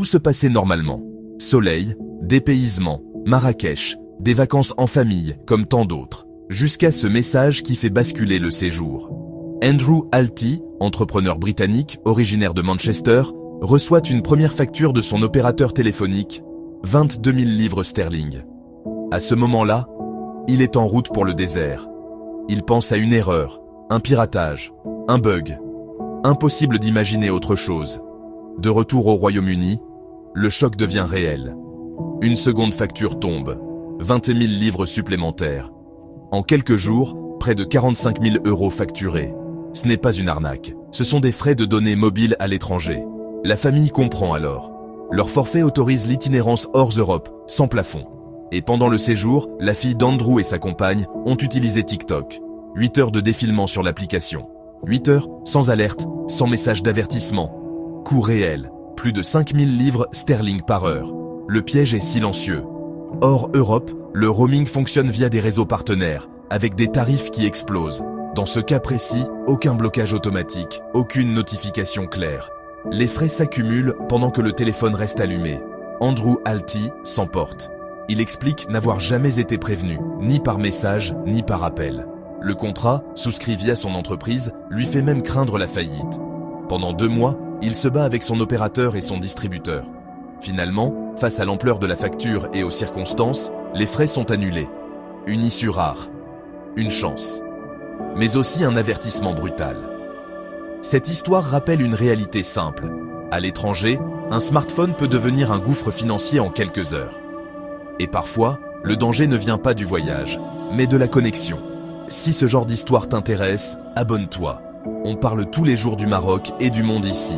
Tout se passait normalement. Soleil, dépaysement, Marrakech, des vacances en famille, comme tant d'autres. Jusqu'à ce message qui fait basculer le séjour. Andrew Alty, entrepreneur britannique, originaire de Manchester, reçoit une première facture de son opérateur téléphonique, 22 000 livres sterling. À ce moment-là, il est en route pour le désert. Il pense à une erreur, un piratage, un bug. Impossible d'imaginer autre chose. De retour au Royaume-Uni, le choc devient réel. Une seconde facture tombe, 20 000 livres supplémentaires. En quelques jours, près de 45 000 € facturés. Ce n'est pas une arnaque, ce sont des frais de données mobiles à l'étranger. La famille comprend alors. Leur forfait autorise l'itinérance hors Europe, sans plafond. Et pendant le séjour, la fille d'Andrew et sa compagne ont utilisé TikTok. 8 heures de défilement sur l'application. 8 heures, sans alerte, sans message d'avertissement. Coût réel, plus de 5 000 livres sterling par heure. Le piège est silencieux. Hors Europe, le roaming fonctionne via des réseaux partenaires, avec des tarifs qui explosent. Dans ce cas précis, aucun blocage automatique, aucune notification claire. Les frais s'accumulent pendant que le téléphone reste allumé. Andrew Alty s'emporte. Il explique n'avoir jamais été prévenu, ni par message, ni par appel. Le contrat, souscrit via son entreprise, lui fait même craindre la faillite. Pendant 2 mois, il se bat avec son opérateur et son distributeur. Finalement, face à l'ampleur de la facture et aux circonstances, les frais sont annulés. Une issue rare. Une chance. Mais aussi un avertissement brutal. Cette histoire rappelle une réalité simple. À l'étranger, un smartphone peut devenir un gouffre financier en quelques heures. Et parfois, le danger ne vient pas du voyage, mais de la connexion. Si ce genre d'histoire t'intéresse, abonne-toi. On parle tous les jours du Maroc et du monde ici.